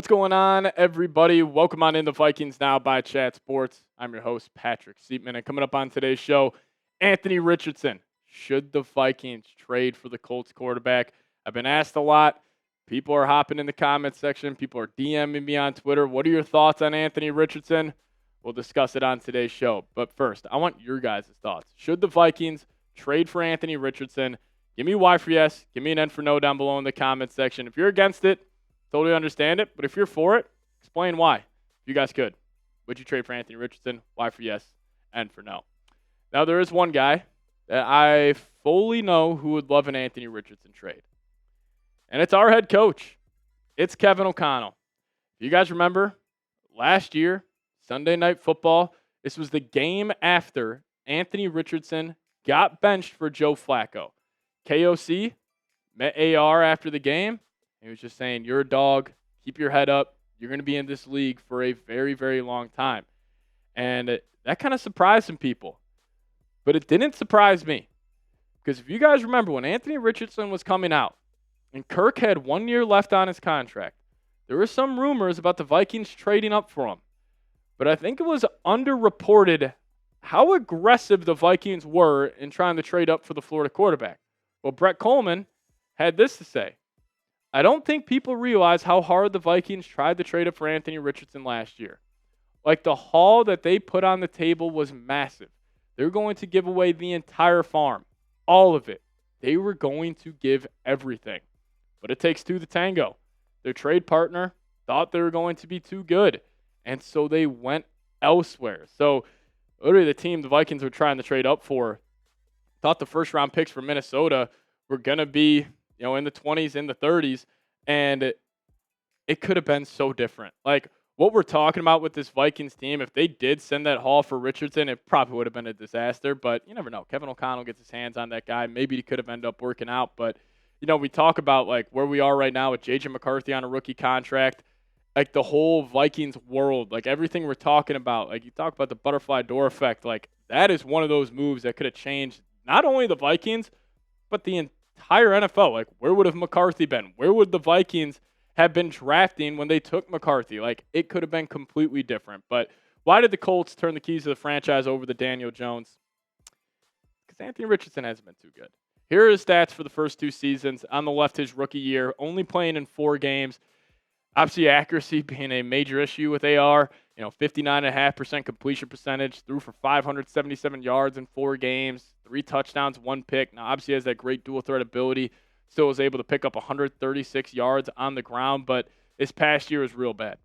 What's going on, everybody? Welcome on in the Vikings Now by Chat Sports. I'm your host, Patrick Siepman, and coming up on today's show, Anthony Richardson. Should the Vikings trade for the Colts quarterback? I've been asked a lot. People are hopping in the comments section. People are DMing me on Twitter. What are your thoughts on Anthony Richardson? We'll discuss it on today's show. But first, I want your guys' thoughts. Should the Vikings trade for Anthony Richardson? Give me Y for yes. Give me an N for no down below in the comments section. If you're against it, totally understand it. But if you're for it, explain why. If you guys could. Would you trade for Anthony Richardson? Y for yes, N for no. Now, there is one guy that I fully know who would love an Anthony Richardson trade. And it's our head coach. It's Kevin O'Connell. If you guys remember, last year, Sunday Night Football, this was the game after Anthony Richardson got benched for Joe Flacco. KOC met AR after the game. He was just saying, you're a dog. Keep your head up. You're going to be in this league for a very, very long time. And that kind of surprised some people. But it didn't surprise me. Because if you guys remember, when Anthony Richardson was coming out, and Kirk had 1 year left on his contract, there were some rumors about the Vikings trading up for him. But I think it was underreported how aggressive the Vikings were in trying to trade up for the Florida quarterback. Well, Brett Coleman had this to say. I don't think people realize how hard the Vikings tried to trade up for Anthony Richardson last year. Like, the haul that they put on the table was massive. They're going to give away the entire farm. All of it. They were going to give everything. But it takes two to tango. Their trade partner thought they were going to be too good. And so they went elsewhere. So, literally the team the Vikings were trying to trade up for thought the first round picks for Minnesota were going to be, in the 20s, in the 30s, and it could have been so different. Like, what we're talking about with this Vikings team, if they did send that haul for Richardson, it probably would have been a disaster, but you never know. Kevin O'Connell gets his hands on that guy. Maybe he could have ended up working out, but, we talk about, like, where we are right now with J.J. McCarthy on a rookie contract, like, the whole Vikings world, like, everything we're talking about, like, you talk about the butterfly door effect, like, that is one of those moves that could have changed not only the Vikings, but the entire NFL. Like, where would have McCarthy been? Where would the Vikings have been drafting when they took McCarthy? Like, it could have been completely different. But why did the Colts turn the keys to the franchise over to Daniel Jones? Because Anthony Richardson hasn't been too good. Here are his stats for the first two seasons. On the left, his rookie year, only playing in 4 games. Obviously, accuracy being a major issue with AR. 59.5% completion percentage, threw for 577 yards in 4 games, 3 touchdowns, 1 pick. Now, obviously, he has that great dual threat ability. Still was able to pick up 136 yards on the ground, but this past year was real bad.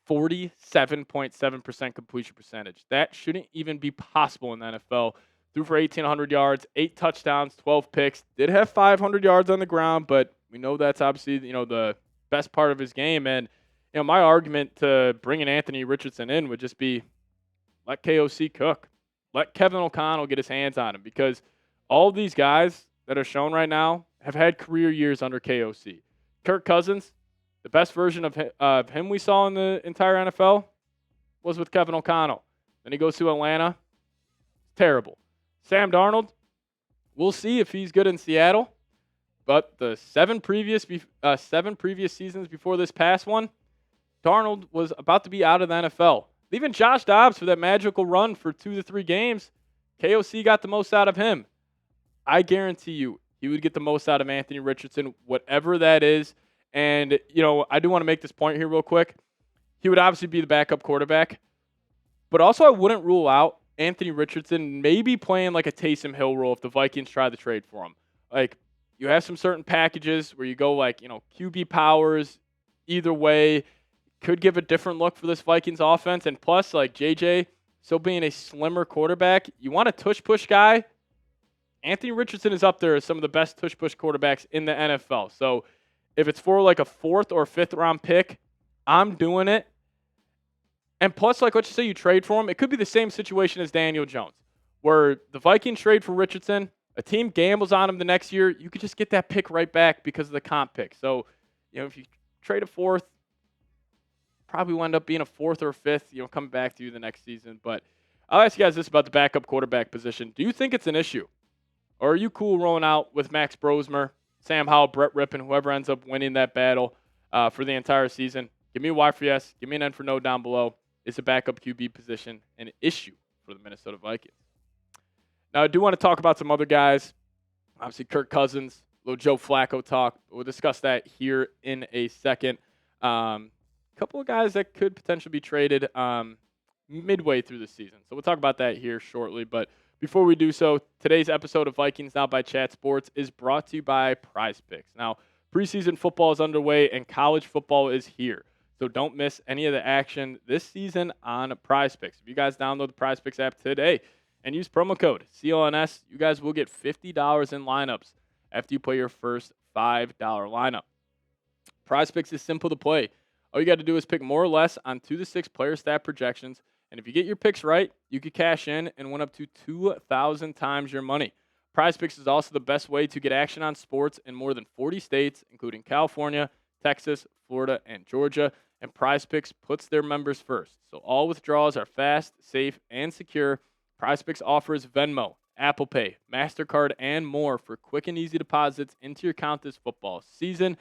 47.7% completion percentage. That shouldn't even be possible in the NFL. Threw for 1,800 yards, 8 touchdowns, 12 picks. Did have 500 yards on the ground, but we know that's obviously, the best part of his game. And my argument to bringing Anthony Richardson in would just be let KOC cook. Let Kevin O'Connell get his hands on him, because all these guys that are shown right now have had career years under KOC. Kirk Cousins, the best version of him we saw in the entire NFL was with Kevin O'Connell. Then he goes to Atlanta. Terrible. Sam Darnold, we'll see if he's good in Seattle. But the 7 previous seasons before this past one, Darnold was about to be out of the NFL. Even Josh Dobbs for that magical run for 2 to 3 games, KOC got the most out of him. I guarantee you he would get the most out of Anthony Richardson, whatever that is. And, I do want to make this point here real quick. He would obviously be the backup quarterback. But also I wouldn't rule out Anthony Richardson maybe playing like a Taysom Hill role if the Vikings try to trade for him. Like, you have some certain packages where you go like, QB powers, either way, could give a different look for this Vikings offense. And plus, like JJ, still being a slimmer quarterback, you want a tush-push guy? Anthony Richardson is up there as some of the best tush-push quarterbacks in the NFL. So if it's for like a 4th or 5th round pick, I'm doing it. And plus, like, let's just say you trade for him, it could be the same situation as Daniel Jones, where the Vikings trade for Richardson, a team gambles on him the next year, you could just get that pick right back because of the comp pick. So, if you trade a 4th, probably will end up being a 4th or a 5th, coming back to you the next season. But I'll ask you guys this about the backup quarterback position. Do you think it's an issue? Or are you cool rolling out with Max Brosmer, Sam Howell, Brett Rippon, whoever ends up winning that battle for the entire season? Give me a Y for yes. Give me an N for no down below. Is a backup QB position an issue for the Minnesota Vikings? Now, I do want to talk about some other guys. Obviously, Kirk Cousins, little Joe Flacco talk. We'll discuss that here in a second. A couple of guys that could potentially be traded midway through the season. So we'll talk about that here shortly. But before we do so, today's episode of Vikings Now by Chat Sports is brought to you by Prize Picks. Now, preseason football is underway and college football is here. So don't miss any of the action this season on Prize Picks. If you guys download the Prize Picks app today and use promo code CLNS, you guys will get $50 in lineups after you play your first $5 lineup. Prize Picks is simple to play. All you got to do is pick more or less on 2 to 6 player stat projections. And if you get your picks right, you could cash in and win up to 2,000 times your money. Prize Picks is also the best way to get action on sports in more than 40 states, including California, Texas, Florida, and Georgia. And Prize Picks puts their members first. So all withdrawals are fast, safe, and secure. Prize Picks offers Venmo, Apple Pay, MasterCard, and more for quick and easy deposits into your account this football season.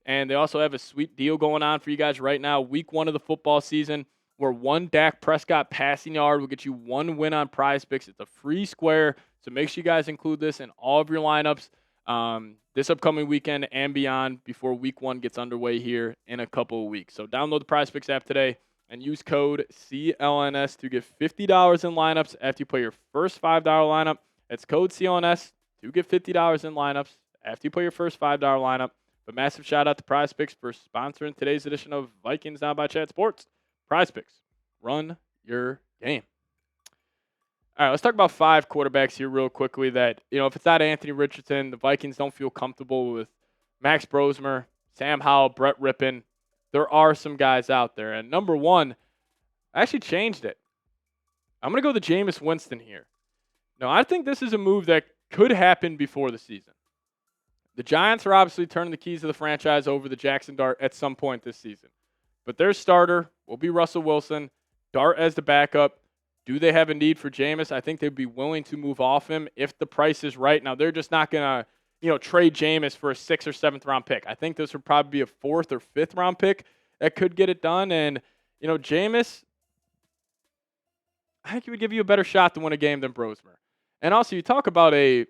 And they also have a sweet deal going on for you guys right now. Week 1 of the football season, where one Dak Prescott passing yard will get you 1 win on Prize Picks. It's a free square, so make sure you guys include this in all of your lineups this upcoming weekend and beyond before Week 1 gets underway here in a couple of weeks. So download the Prize Picks app today and use code CLNS to get $50 in lineups after you play your first $5 lineup. That's code CLNS to get $50 in lineups after you play your first $5 lineup. But massive shout out to Prize Picks for sponsoring today's edition of Vikings Now by Chat Sports. Prize Picks, run your game. All right, let's talk about 5 quarterbacks here real quickly that, if it's not Anthony Richardson, the Vikings don't feel comfortable with Max Brosmer, Sam Howell, Brett Rippon. There are some guys out there. And number 1, I actually changed it. I'm going to go to Jameis Winston here. Now, I think this is a move that could happen before the season. The Giants are obviously turning the keys of the franchise over to Jackson Dart at some point this season. But their starter will be Russell Wilson, Dart as the backup. Do they have a need for Jameis? I think they'd be willing to move off him if the price is right. Now, they're just not going to, trade Jameis for a 6th or 7th round pick. I think this would probably be a 4th or 5th round pick that could get it done. And, Jameis, I think he would give you a better shot to win a game than Brosmer. And also, you talk about a,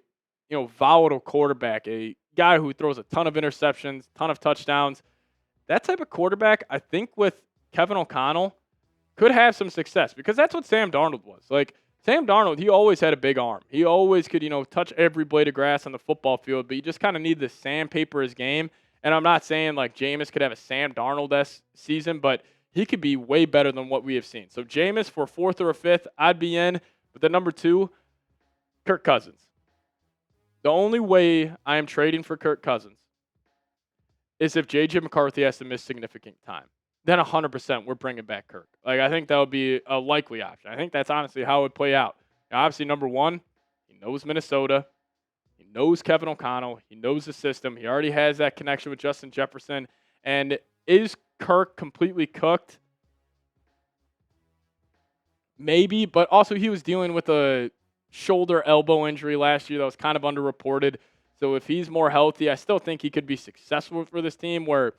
volatile quarterback, a guy who throws a ton of interceptions, ton of touchdowns. That type of quarterback, I think with Kevin O'Connell, could have some success because that's what Sam Darnold was. Like, Sam Darnold, he always had a big arm. He always could, touch every blade of grass on the football field, but you just kind of need to sandpaper his game. And I'm not saying, like, Jameis could have a Sam Darnold-esque season, but he could be way better than what we have seen. So, Jameis for 4th or a 5th, I'd be in. But then number 2, Kirk Cousins. The only way I am trading for Kirk Cousins is if J.J. McCarthy has to miss significant time. Then 100% we're bringing back Kirk. Like, I think that would be a likely option. I think that's honestly how it would play out. Now, obviously, number 1, he knows Minnesota. He knows Kevin O'Connell. He knows the system. He already has that connection with Justin Jefferson. And is Kirk completely cooked? Maybe, but also he was dealing with a shoulder elbow injury last year that was kind of underreported. So if he's more healthy, I still think he could be successful for this team where,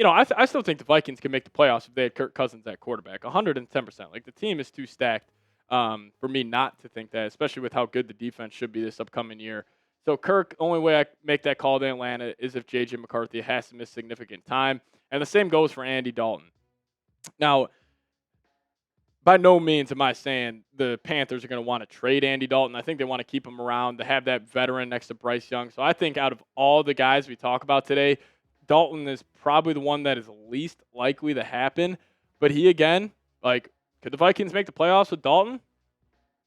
I still think the Vikings can make the playoffs if they had Kirk Cousins at quarterback, 110%. Like, the team is too stacked for me not to think that, especially with how good the defense should be this upcoming year. So Kirk, only way I make that call to Atlanta is if J.J. McCarthy has to miss significant time. And the same goes for Andy Dalton. Now, by no means am I saying the Panthers are going to want to trade Andy Dalton. I think they want to keep him around to have that veteran next to Bryce Young. So I think out of all the guys we talk about today, Dalton is probably the one that is least likely to happen. But he, again, like, could the Vikings make the playoffs with Dalton?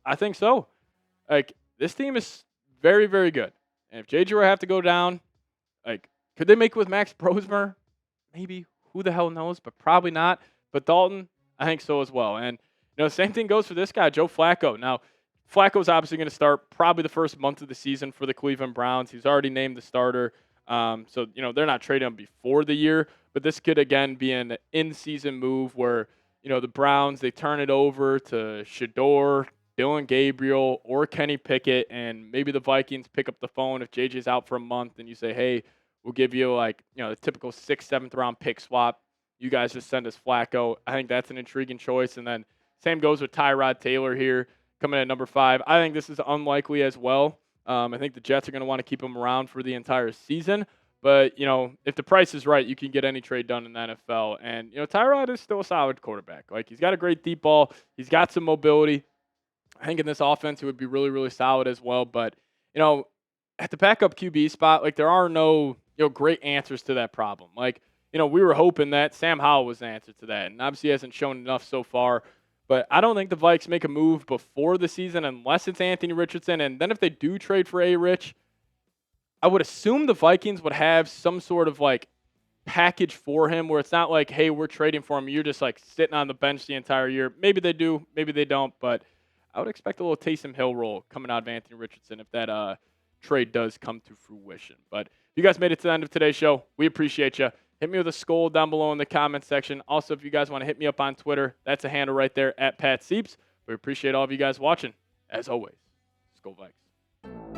I think so. Like, this team is very, very good. And if J.J. were to have to go down, like, could they make it with Max Brosmer? Maybe. Who the hell knows? But probably not. But Dalton, I think so as well. And, same thing goes for this guy, Joe Flacco. Now, Flacco's obviously going to start probably the first month of the season for the Cleveland Browns. He's already named the starter. So, they're not trading him before the year. But this could, again, be an in-season move where, the Browns, they turn it over to Shador, Dylan Gabriel, or Kenny Pickett. And maybe the Vikings pick up the phone if JJ's out for a month and you say, hey, we'll give you, like, the typical 6th, 7th round pick swap. you guys just send us Flacco. I think that's an intriguing choice. And then same goes with Tyrod Taylor here coming at number 5. I think this is unlikely as well. I think the Jets are going to want to keep him around for the entire season. But, if the price is right, you can get any trade done in the NFL. And, Tyrod is still a solid quarterback. Like, he's got a great deep ball. He's got some mobility. I think in this offense, it would be really, really solid as well. But, at the backup QB spot, like, there are no, great answers to that problem. Like, we were hoping that Sam Howell was the answer to that. And obviously he hasn't shown enough so far. But I don't think the Vikes make a move before the season unless it's Anthony Richardson. And then if they do trade for A-Rich, I would assume the Vikings would have some sort of, like, package for him where it's not like, hey, we're trading for him. You're just, like, sitting on the bench the entire year. Maybe they do. Maybe they don't. But I would expect a little Taysom Hill roll coming out of Anthony Richardson if that trade does come to fruition. But if you guys made it to the end of today's show, we appreciate you. Hit me with a skull down below in the comments section. Also, if you guys want to hit me up on Twitter, that's a handle right there at Pat Sieps. We appreciate all of you guys watching. As always, Skull Vikes.